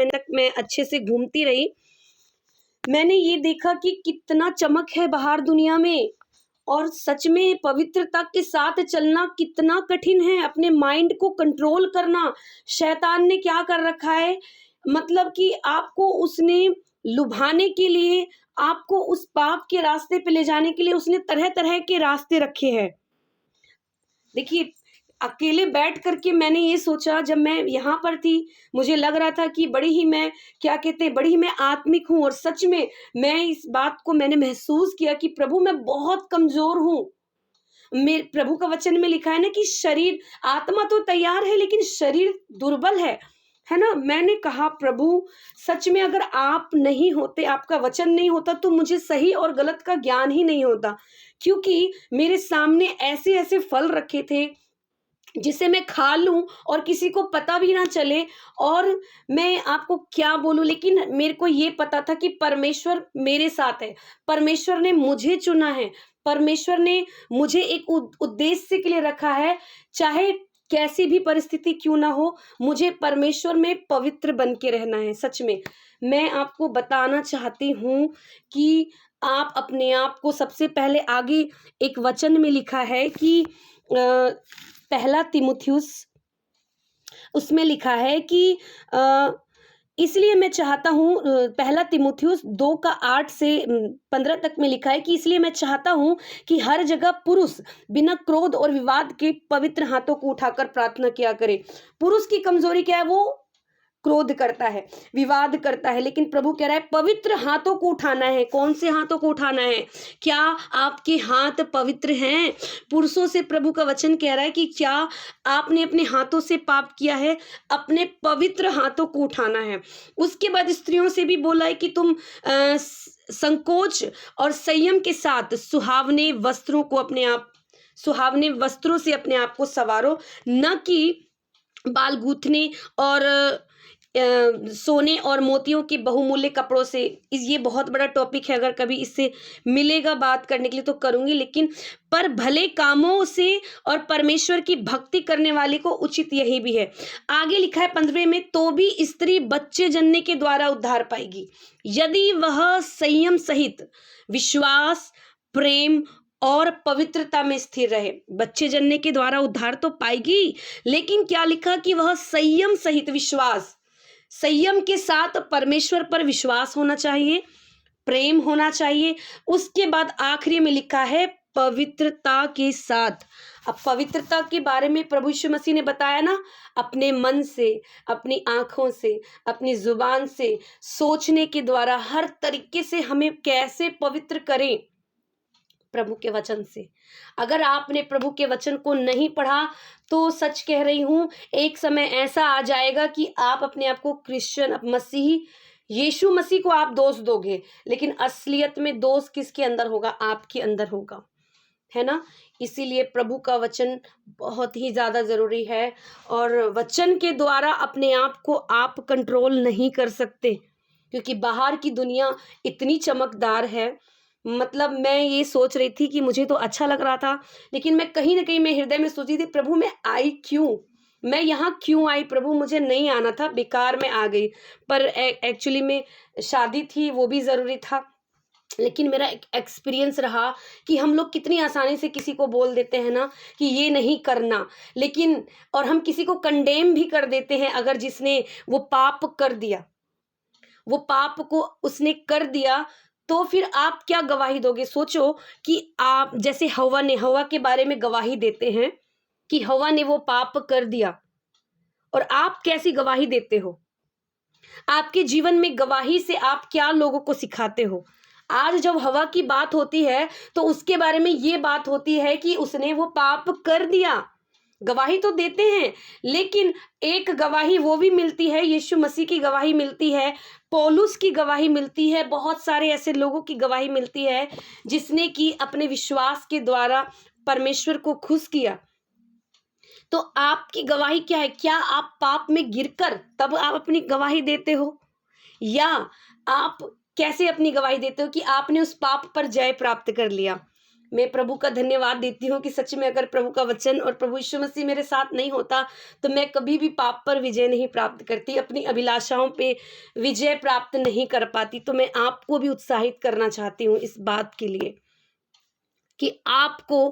महीने तक मैं अच्छे से घूमती रही। मैंने ये देखा कि कितना चमक है बाहर दुनिया में, और सच में पवित्रता के साथ चलना कितना कठिन है। अपने माइंड को कंट्रोल करना, शैतान ने क्या कर रखा है, मतलब कि आपको उसने लुभाने के लिए, आपको उस पाप के रास्ते पे ले जाने के लिए उसने तरह तरह के रास्ते रखे हैं। देखिए, अकेले बैठ करके मैंने ये सोचा, जब मैं यहाँ पर थी, मुझे लग रहा था कि बड़ी ही मैं, क्या कहते हैं, बड़ी ही मैं आत्मिक हूँ, और सच में मैं इस बात को मैंने महसूस किया कि प्रभु मैं बहुत कमजोर हूँ। मेरे प्रभु का वचन में लिखा है ना कि शरीर, आत्मा तो तैयार है लेकिन शरीर दुर्बल है ना। मैंने कहा प्रभु सच में अगर आप नहीं होते, आपका वचन नहीं होता, तो मुझे सही और गलत का ज्ञान ही नहीं होता, क्योंकि मेरे सामने ऐसे ऐसे फल रखे थे जिसे मैं खा लूं और किसी को पता भी ना चले। और मैं आपको क्या बोलूं, लेकिन मेरे को ये पता था कि परमेश्वर मेरे साथ है, परमेश्वर ने मुझे चुना है, परमेश्वर ने मुझे एक उद्देश्य के लिए रखा है। चाहे कैसी भी परिस्थिति क्यों ना हो, मुझे परमेश्वर में पवित्र बन के रहना है। सच में मैं आपको बताना चाहती हूँ कि आप अपने आप को सबसे पहले, आगे एक वचन में लिखा है कि पहला तीमुथियुस, उसमें लिखा है कि इसलिए मैं चाहता हूँ, पहला तीमुथियुस 2 का 8 से 15 तक में लिखा है कि इसलिए मैं चाहता हूँ कि हर जगह पुरुष बिना क्रोध और विवाद के पवित्र हाथों को उठाकर प्रार्थना किया करे। पुरुष की कमजोरी क्या है, वो क्रोध करता है, विवाद करता है, लेकिन प्रभु कह रहा है पवित्र हाथों को उठाना है। कौन से हाथों को उठाना है? क्या आपके हाथ पवित्र हैं? पुरुषों से प्रभु का वचन कह रहा है कि क्या आपने अपने हाथों से पाप किया है? अपने पवित्र हाथों को उठाना है। उसके बाद स्त्रियों से भी बोला है कि तुम संकोच और संयम के साथ सुहावने वस्त्रों से अपने आप को संवारो, न कि बाल गूंथने और सोने और मोतियों के बहुमूल्य कपड़ों से। ये बहुत बड़ा टॉपिक है, अगर कभी इससे मिलेगा बात करने के लिए तो करूंगी, लेकिन पर भले कामों से और परमेश्वर की भक्ति करने वाले को उचित यही भी है। आगे लिखा है 15 में, तो भी स्त्री बच्चे जन्ने के द्वारा उद्धार पाएगी यदि वह संयम सहित विश्वास, प्रेम और पवित्रता में स्थिर रहे। बच्चे जन्ने के द्वारा उद्धार तो पाएगी, लेकिन क्या लिखा कि वह संयम सहित विश्वास, संयम के साथ परमेश्वर पर विश्वास होना चाहिए, प्रेम होना चाहिए। उसके बाद आखिरी में लिखा है पवित्रता के साथ। अब पवित्रता के बारे में प्रभु यीशु मसीह ने बताया ना, अपने मन से, अपनी आंखों से, अपनी जुबान से, सोचने के द्वारा, हर तरीके से हमें कैसे पवित्र करें प्रभु के वचन से। अगर आपने प्रभु के वचन को नहीं पढ़ा तो सच कह रही हूं, एक समय ऐसा आ जाएगा कि आप अपने आप को क्रिश्चियन, मसीही, यीशु मसीह को आप दोष दोगे, लेकिन असलियत में दोष किसके अंदर होगा? आपके अंदर होगा, है ना। इसीलिए प्रभु का वचन बहुत ही ज्यादा जरूरी है, और वचन के द्वारा अपने आप को आप कंट्रोल नहीं कर सकते, क्योंकि बाहर की दुनिया इतनी चमकदार है। मतलब मैं ये सोच रही थी कि मुझे तो अच्छा लग रहा था, लेकिन मैं कहीं ना कहीं मैं हृदय में सोची थी, प्रभु मैं आई क्यों, मैं यहाँ क्यों आई प्रभु, मुझे नहीं आना था, बेकार में आ गई। पर एक्चुअली में शादी थी, वो भी जरूरी था। लेकिन मेरा एक एक्सपीरियंस रहा कि हम लोग कितनी आसानी से किसी को बोल देते हैं ना कि ये नहीं करना, लेकिन और हम किसी को कंडेम भी कर देते हैं, अगर जिसने वो पाप कर दिया, वो पाप को उसने कर दिया, तो फिर आप क्या गवाही दोगे? सोचो कि आप, जैसे हवा के बारे में गवाही देते हैं कि हवा ने वो पाप कर दिया, और आप कैसी गवाही देते हो? आपके जीवन में गवाही से आप क्या लोगों को सिखाते हो? आज जब हवा की बात होती है तो उसके बारे में ये बात होती है कि उसने वो पाप कर दिया। गवाही तो देते हैं, लेकिन एक गवाही वो भी मिलती है, यीशु मसीह की गवाही मिलती है, पौलुस की गवाही मिलती है, बहुत सारे ऐसे लोगों की गवाही मिलती है जिसने कि अपने विश्वास के द्वारा परमेश्वर को खुश किया। तो आपकी गवाही क्या है? क्या आप पाप में गिरकर तब आप अपनी गवाही देते हो, या आप कैसे अपनी गवाही देते हो कि आपने उस पाप पर जय प्राप्त कर लिया? मैं प्रभु का धन्यवाद देती हूँ कि सच में अगर प्रभु का वचन और प्रभु यीशु मसीह मेरे साथ नहीं होता तो मैं कभी भी पाप पर विजय नहीं प्राप्त करती, अपनी अभिलाषाओं पे विजय प्राप्त नहीं कर पाती। तो मैं आपको भी उत्साहित करना चाहती हूँ इस बात के लिए कि आपको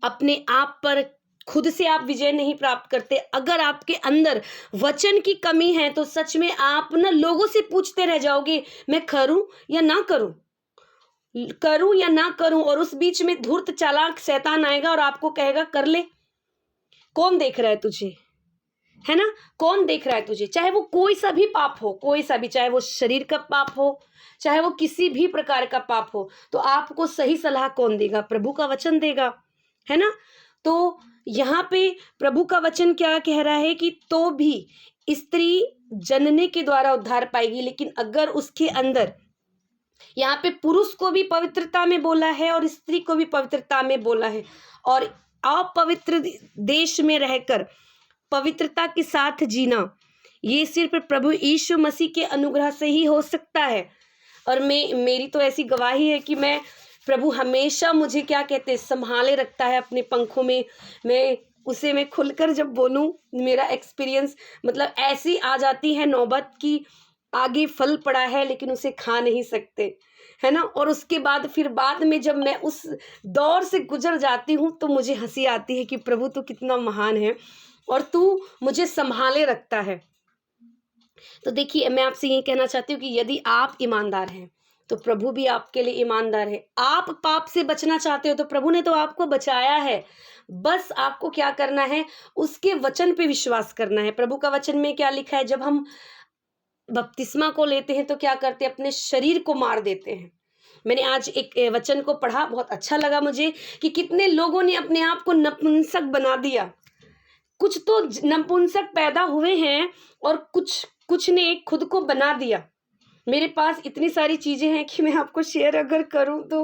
अपने आप पर खुद से आप विजय नहीं प्राप्त करते। अगर आपके अंदर वचन की कमी है तो सच में आप ना लोगों से पूछते रह जाओगे, मैं करूं या ना करूं, करूं या ना करूं, और उस बीच में धूर्त चालाक शैतान आएगा और आपको कहेगा कर ले, कौन देख रहा है तुझे, है ना, कौन देख रहा है तुझे। चाहे वो कोई सा भी पाप हो, कोई सा भी, चाहे वो शरीर का पाप हो, चाहे वो किसी भी प्रकार का पाप हो, तो आपको सही सलाह कौन देगा? प्रभु का वचन देगा, है ना। तो यहाँ पे प्रभु का वचन क्या कह रहा है कि तो भी स्त्री जनने के द्वारा उद्धार पाएगी, लेकिन अगर उसके अंदर, यहाँ पे पुरुष को भी पवित्रता में बोला है और स्त्री को भी पवित्रता में बोला है, और अपवित्र देश में रहकर पवित्रता के साथ जीना ये सिर्फ प्रभु यीशु मसीह के अनुग्रह से ही हो सकता है। और मेरी तो ऐसी गवाही है कि मैं प्रभु हमेशा मुझे क्या कहते हैं संभाले रखता है अपने पंखों में। मैं खुलकर जब बोलूं, मेरा एक्सपीरियंस मतलब ऐसी आ जाती है नौबत की आगे फल पड़ा है लेकिन उसे खा नहीं सकते, है ना। और उसके बाद फिर बाद में जब मैं उस दौर से गुजर जाती हूँ तो मुझे हंसी आती है कि प्रभु तू कितना महान है और तू मुझे संभाले रखता है। तो देखिए, मैं आपसे ये कहना चाहती हूँ कि यदि आप ईमानदार हैं तो प्रभु भी आपके लिए ईमानदार है। आप पाप से बचना चाहते हो तो प्रभु ने तो आपको बचाया है, बस आपको क्या करना है, उसके वचन पे विश्वास करना है। प्रभु का वचन में क्या लिखा है, जब हम बपतिस्मा को लेते हैं तो क्या करते हैं, अपने शरीर को मार देते हैं। मैंने आज एक वचन को पढ़ा, बहुत अच्छा लगा मुझे कि कितने लोगों ने अपने आप को नपुंसक बना दिया। कुछ तो नपुंसक पैदा हुए हैं और कुछ ने खुद को बना दिया। मेरे पास इतनी सारी चीज़ें हैं कि मैं आपको शेयर अगर करूं तो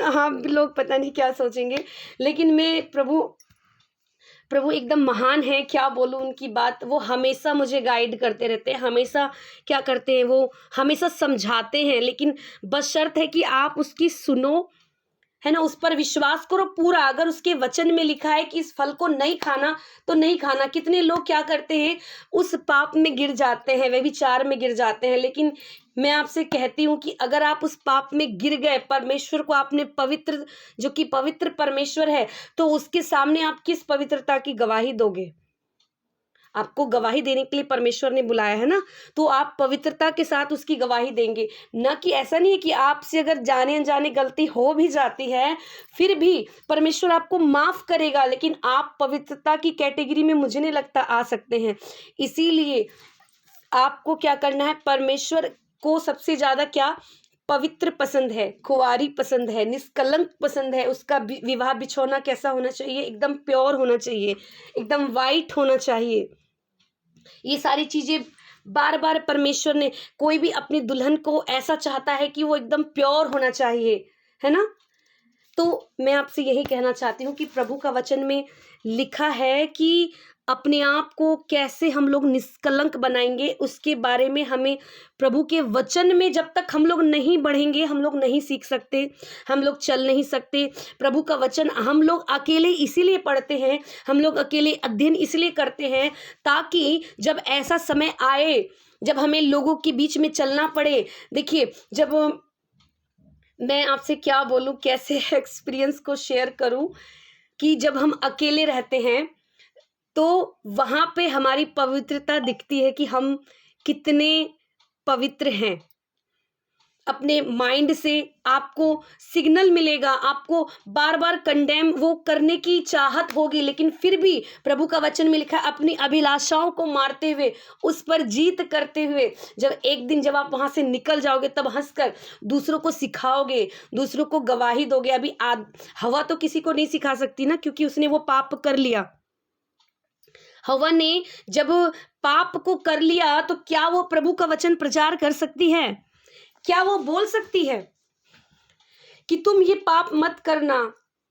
आप लोग पता नहीं क्या सोचेंगे, लेकिन मैं प्रभु एकदम महान है, क्या बोलूं उनकी बात। वो हमेशा मुझे गाइड करते रहते हैं, हमेशा क्या करते हैं, वो हमेशा समझाते हैं, लेकिन बस शर्त है कि आप उसकी सुनो, है ना, उस पर विश्वास करो पूरा। अगर उसके वचन में लिखा है कि इस फल को नहीं खाना तो नहीं खाना। कितने लोग क्या करते हैं, उस पाप में गिर जाते हैं, व्यभिचार में गिर जाते हैं। लेकिन मैं आपसे कहती हूँ कि अगर आप उस पाप में गिर गए, परमेश्वर को आपने पवित्र, जो कि पवित्र परमेश्वर है, तो उसके सामने आप किस पवित्रता की गवाही दोगे? आपको गवाही देने के लिए परमेश्वर ने बुलाया है ना, तो आप पवित्रता के साथ उसकी गवाही देंगे। न कि ऐसा नहीं है कि आपसे अगर जाने अनजाने गलती हो भी जाती है फिर भी परमेश्वर आपको माफ करेगा, लेकिन आप पवित्रता की कैटेगरी में मुझे नहीं लगता आ सकते हैं। इसीलिए आपको क्या करना है, परमेश्वर को सबसे ज्यादा क्या पवित्र पसंद है, कुंवारी पसंद है, निष्कलंक पसंद है। उसका विवाह बिछौना कैसा होना चाहिए, एकदम प्योर होना चाहिए, एकदम वाइट होना चाहिए। ये सारी चीजें बार बार परमेश्वर ने, कोई भी अपनी दुल्हन को ऐसा चाहता है कि वो एकदम प्योर होना चाहिए, है ना। तो मैं आपसे यही कहना चाहती हूँ कि प्रभु का वचन में लिखा है कि अपने आप को कैसे हम लोग निष्कलंक बनाएंगे, उसके बारे में हमें प्रभु के वचन में जब तक हम लोग नहीं बढ़ेंगे हम लोग नहीं सीख सकते, हम लोग चल नहीं सकते। प्रभु का वचन हम लोग अकेले इसीलिए पढ़ते हैं, हम लोग अकेले अध्ययन इसलिए करते हैं ताकि जब ऐसा समय आए जब हमें लोगों के बीच में चलना पड़े। देखिए, जब मैं आपसे क्या बोलूं, कैसे एक्सपीरियंस को शेयर करूं कि जब हम अकेले रहते हैं तो वहां पे हमारी पवित्रता दिखती है कि हम कितने पवित्र हैं। अपने माइंड से आपको सिग्नल मिलेगा, आपको बार बार कंडेम वो करने की चाहत होगी, लेकिन फिर भी प्रभु का वचन में लिखा है अपनी अभिलाषाओं को मारते हुए, उस पर जीत करते हुए, जब एक दिन जब आप वहां से निकल जाओगे तब हंसकर दूसरों को सिखाओगे, दूसरों को गवाही दोगे। अभी हवा तो किसी को नहीं सिखा सकती ना, क्योंकि उसने वो पाप कर लिया। हवा ने जब पाप को कर लिया तो क्या वो प्रभु का वचन प्रचार कर सकती है? क्या वो बोल सकती है कि तुम ये पाप मत करना?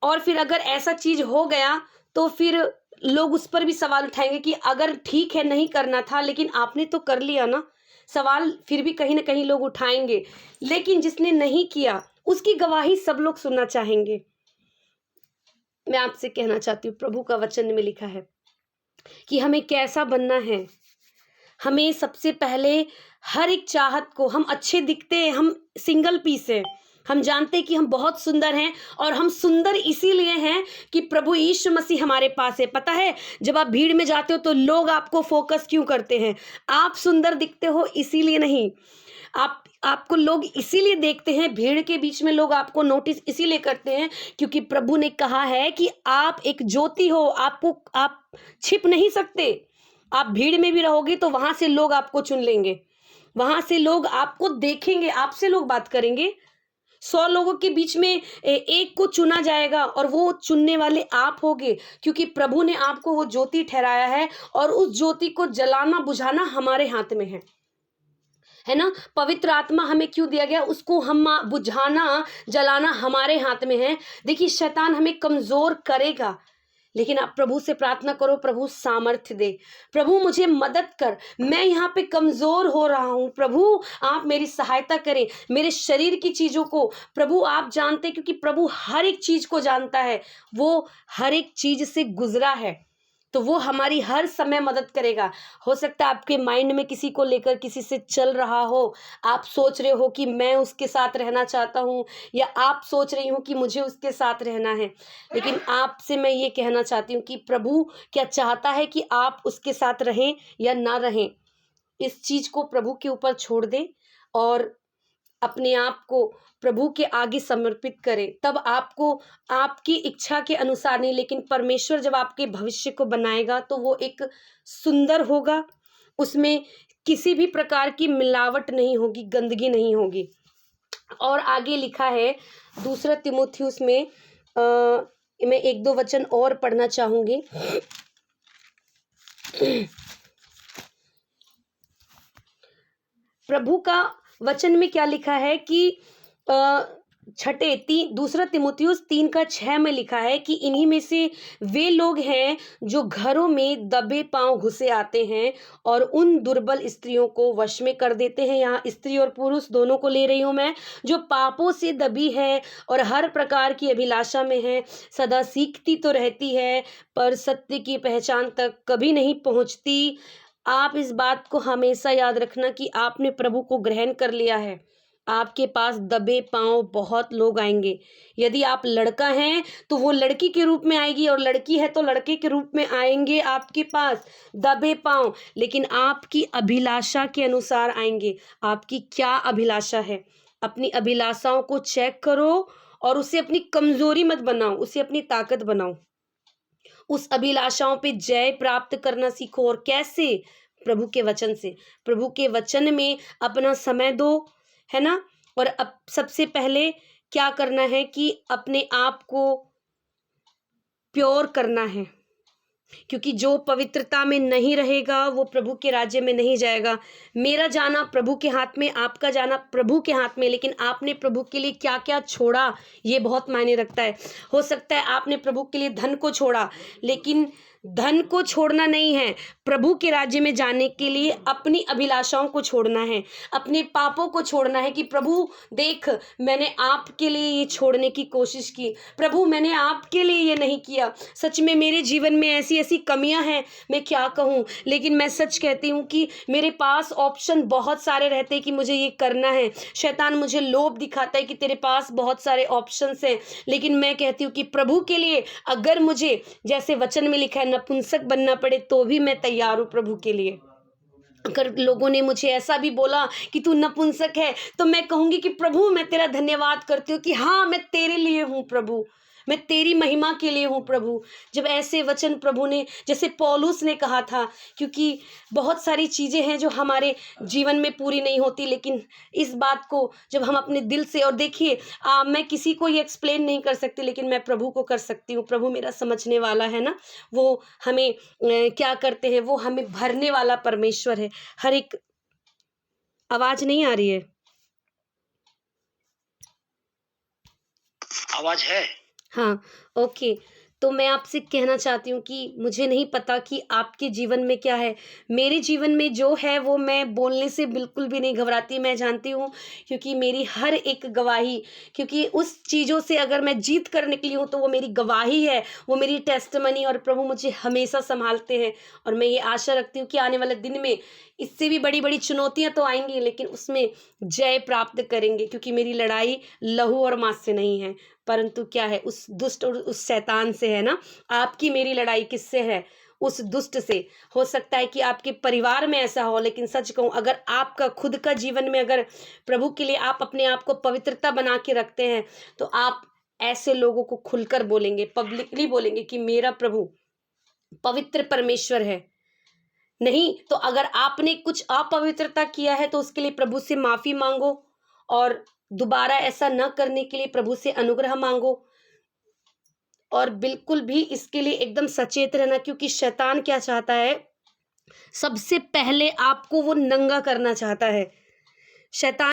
और फिर अगर ऐसा चीज हो गया तो फिर लोग उस पर भी सवाल उठाएंगे कि अगर ठीक है नहीं करना था लेकिन आपने तो कर लिया ना। सवाल फिर भी कहीं ना कहीं लोग उठाएंगे, लेकिन जिसने नहीं किया उसकी गवाही सब लोग सुनना चाहेंगे। मैं आपसे कहना चाहती हूँ, प्रभु का वचन में लिखा है कि हमें कैसा बनना है। हमें सबसे पहले हर एक चाहत को, हम अच्छे दिखते हैं, हम सिंगल पीस है, हम जानते हैं कि हम बहुत सुंदर हैं और हम सुंदर इसीलिए हैं कि प्रभु यीशु मसीह हमारे पास है। पता है, जब आप भीड़ में जाते हो तो लोग आपको फोकस क्यों करते हैं? आप सुंदर दिखते हो इसीलिए नहीं, आपको लोग इसीलिए देखते हैं, भीड़ के बीच में लोग आपको नोटिस इसीलिए करते हैं क्योंकि प्रभु ने कहा है कि आप एक ज्योति हो, आप छिप नहीं सकते। आप भीड़ में भी रहोगे तो वहां से लोग आपको चुन लेंगे, वहां से लोग आपको देखेंगे, आपसे लोग बात करेंगे। 100 लोगों के बीच में एक को चुना जाएगा और वो चुनने वाले आप होगे, क्योंकि प्रभु ने आपको वो ज्योति ठहराया है और उस ज्योति को जलाना बुझाना हमारे हाथ में है ना। पवित्र आत्मा हमें क्यों दिया गया? उसको हम बुझाना जलाना हमारे हाथ में है। देखिए, शैतान हमें कमजोर करेगा, लेकिन आप प्रभु से प्रार्थना करो, प्रभु सामर्थ्य दे, प्रभु मुझे मदद कर, मैं यहाँ पे कमजोर हो रहा हूँ, प्रभु आप मेरी सहायता करें, मेरे शरीर की चीजों को प्रभु आप जानते हैं, क्योंकि प्रभु हर एक चीज को जानता है, वो हर एक चीज से गुजरा है, तो वो हमारी हर समय मदद करेगा। हो सकता है आपके माइंड में किसी को लेकर किसी से चल रहा हो, आप सोच रहे हो कि मैं उसके साथ रहना चाहता हूँ, या आप सोच रही हो कि मुझे उसके साथ रहना है, लेकिन आपसे मैं ये कहना चाहती हूँ कि प्रभु क्या चाहता है कि आप उसके साथ रहें या ना रहें, इस चीज को प्रभु के ऊपर छोड़ दें और अपने आप को प्रभु के आगे समर्पित करें। तब आपको आपकी इच्छा के अनुसार नहीं, लेकिन परमेश्वर जब आपके भविष्य को बनाएगा तो वो एक सुंदर होगा, उसमें किसी भी प्रकार की मिलावट नहीं होगी, गंदगी नहीं होगी। और आगे लिखा है दूसरा तिमुथियुस में, मैं एक दो वचन और पढ़ना चाहूंगी। प्रभु का वचन में क्या लिखा है कि दूसरा तिमुथियुस 3:6 में लिखा है कि इन्हीं में से वे लोग हैं जो घरों में दबे पांव घुसे आते हैं और उन दुर्बल स्त्रियों को वश में कर देते हैं। यहाँ स्त्री और पुरुष दोनों को ले रही हूं मैं, जो पापों से दबी है और हर प्रकार की अभिलाषा में है, सदा सीखती तो रहती है पर सत्य की पहचान तक कभी नहीं पहुंचती। आप इस बात को हमेशा याद रखना कि आपने प्रभु को ग्रहण कर लिया है, आपके पास दबे पांव बहुत लोग आएंगे। यदि आप लड़का हैं तो वो लड़की के रूप में आएगी, और लड़की है तो लड़के के रूप में आएंगे आपके पास दबे पांव, लेकिन आपकी अभिलाषा के अनुसार आएंगे। आपकी क्या अभिलाषा है? अपनी अभिलाषाओं को चेक करो और उसे अपनी कमजोरी मत बनाओ, उसे अपनी ताकत बनाओ। उस अभिलाषाओं पे जय प्राप्त करना सीखो। और कैसे? प्रभु के वचन से। प्रभु के वचन में अपना समय दो, है ना। और अब सबसे पहले क्या करना है कि अपने आप को प्योर करना है, क्योंकि जो पवित्रता में नहीं रहेगा वो प्रभु के राज्य में नहीं जाएगा। मेरा जाना प्रभु के हाथ में, आपका जाना प्रभु के हाथ में, लेकिन आपने प्रभु के लिए क्या क्या छोड़ा ये बहुत मायने रखता है। हो सकता है आपने प्रभु के लिए धन को छोड़ा, लेकिन धन को छोड़ना नहीं है, प्रभु के राज्य में जाने के लिए अपनी अभिलाषाओं को छोड़ना है, अपने पापों को छोड़ना है कि प्रभु देख, मैंने आपके लिए ये छोड़ने की कोशिश की, प्रभु मैंने आपके लिए ये नहीं किया, सच में मेरे जीवन में ऐसी ऐसी कमियां हैं, मैं क्या कहूँ। लेकिन मैं सच कहती हूँ कि मेरे पास ऑप्शन बहुत सारे रहते हैं कि मुझे ये करना है। शैतान मुझे लोभ दिखाता है कि तेरे पास बहुत सारे ऑप्शंस हैं, लेकिन मैं कहती हूँ कि प्रभु के लिए अगर मुझे, जैसे वचन में लिखा है, नपुंसक बनना पड़े तो भी मैं तैयार हूँ प्रभु के लिए। अगर लोगों ने मुझे ऐसा भी बोला कि तू नपुंसक है, तो मैं कहूंगी कि प्रभु मैं तेरा धन्यवाद करती हूँ कि हाँ मैं तेरे लिए हूँ प्रभु, मैं तेरी महिमा के लिए हूँ प्रभु। जब ऐसे वचन प्रभु ने, जैसे पौलुस ने कहा था, क्योंकि बहुत सारी चीज़ें हैं जो हमारे जीवन में पूरी नहीं होती, लेकिन इस बात को जब हम अपने दिल से, और देखिए मैं किसी को ये एक्सप्लेन नहीं कर सकती, लेकिन मैं प्रभु को कर सकती हूँ। प्रभु मेरा समझने वाला है ना, वो हमें क्या करते हैं, वो हमें भरने वाला परमेश्वर है। हर एक आवाज नहीं आ रही है? आवाज है? हाँ, ओके। तो मैं आपसे कहना चाहती हूँ कि मुझे नहीं पता कि आपके जीवन में क्या है। मेरे जीवन में जो है वो मैं बोलने से बिल्कुल भी नहीं घबराती। मैं जानती हूँ क्योंकि मेरी हर एक गवाही, क्योंकि उस चीज़ों से अगर मैं जीत कर निकली हूँ तो वो मेरी गवाही है, वो मेरी टेस्टिमनी, और प्रभु मुझे हमेशा सँभालते हैं। और मैं ये आशा रखती हूँ कि आने वाले दिन में इससे भी बड़ी-बड़ी चुनौतियाँ तो आएँगी, लेकिन उसमें जय प्राप्त करेंगे, क्योंकि मेरी लड़ाई लहू और मांस से नहीं है, परंतु क्या है, उस दुष्ट और उस शैतान से है ना। आपकी मेरी लड़ाई किससे है? उस दुष्ट से। हो सकता है कि आपके परिवार में ऐसा हो, लेकिन सच कहूँ, अगर आपका खुद का जीवन में अगर प्रभु के लिए आप अपने आप को पवित्रता बना के रखते हैं, तो आप ऐसे लोगों को खुलकर बोलेंगे, पब्लिकली बोलेंगे कि मेरा प्रभु पवित्र परमेश्वर है। नहीं तो अगर आपने कुछ अपवित्रता किया है तो उसके लिए प्रभु से माफ़ी माँगो, और दोबारा ऐसा न करने के लिए प्रभु से अनुग्रह माँगो। और बिल्कुल भी इसके लिए एकदम सचेत रहना, क्योंकि शैतान क्या चाहता है, सबसे पहले आपको वो नंगा करना चाहता है। शैतान